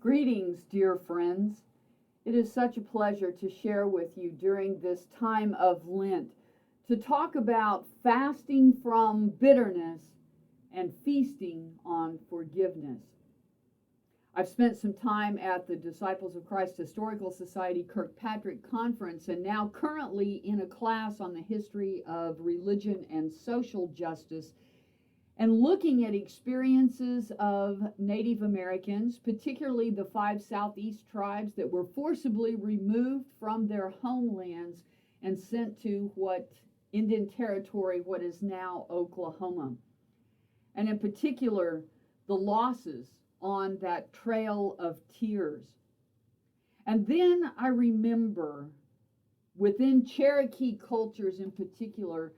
Greetings, dear friends. It is such a pleasure to share with you during this time of Lent to talk about fasting from bitterness and feasting on forgiveness. I've spent some time at the Disciples of Christ Historical Society Kirkpatrick Conference and now currently in a class on the history of religion and social justice and looking at experiences of Native Americans, particularly the 5 Southeast tribes that were forcibly removed from their homelands and sent to Indian Territory, what is now Oklahoma. And in particular, the losses on that trail of tears. And then I remember within Cherokee cultures in particular,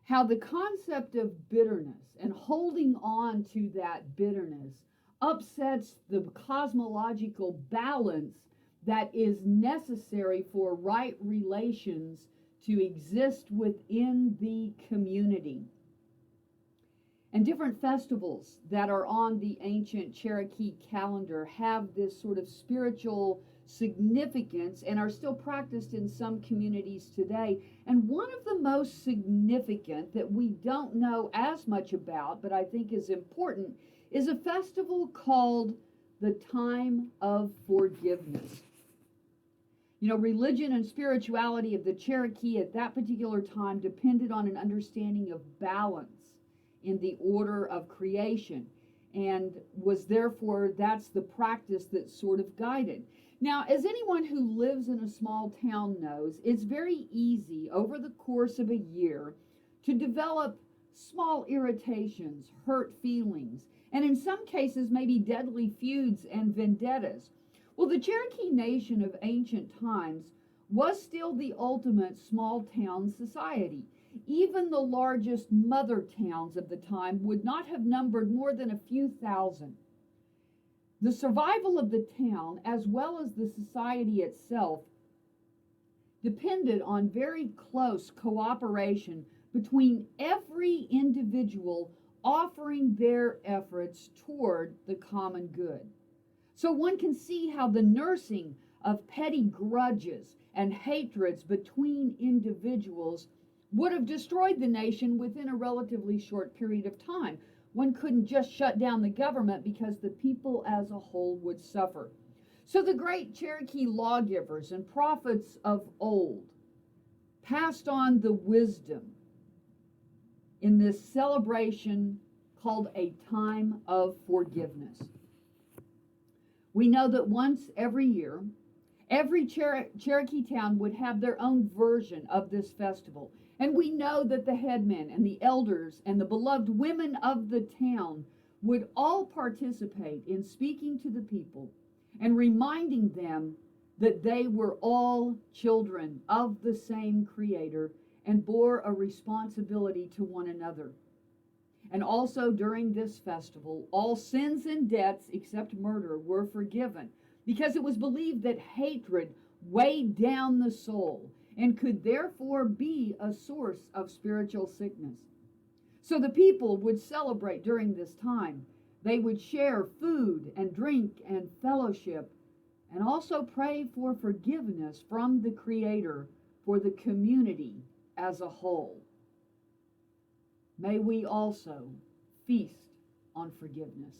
how the concept of bitterness and holding on to that bitterness upsets the cosmological balance that is necessary for right relations to exist within the community. And different festivals that are on the ancient Cherokee calendar have this sort of spiritual significance and are still practiced in some communities today. And one of the most significant that we don't know as much about, but I think is important, is a festival called the Time of Forgiveness. You know, religion and spirituality of the Cherokee at that particular time depended on an understanding of balance in the order of creation, and was therefore, that's the practice that sort of guided. Now, as anyone who lives in a small town knows, it's very easy over the course of a year to develop small irritations, hurt feelings, and in some cases maybe deadly feuds and vendettas. Well, the Cherokee Nation of ancient times was still the ultimate small town society. Even the largest mother towns of the time would not have numbered more than a few thousand. The survival of the town, as well as the society itself, depended on very close cooperation between every individual offering their efforts toward the common good. So one can see how the nursing of petty grudges and hatreds between individuals would have destroyed the nation within a relatively short period of time. One couldn't just shut down the government because the people as a whole would suffer. So the great Cherokee lawgivers and prophets of old passed on the wisdom in this celebration called a time of forgiveness. We know that once every year, every Cherokee town would have their own version of this festival. And we know that the headmen and the elders and the beloved women of the town would all participate in speaking to the people and reminding them that they were all children of the same Creator and bore a responsibility to one another. And also during this festival, all sins and debts except murder were forgiven, because it was believed that hatred weighed down the soul and could therefore be a source of spiritual sickness. So the people would celebrate during this time. They would share food and drink and fellowship, and also pray for forgiveness from the Creator for the community as a whole. May we also feast on forgiveness.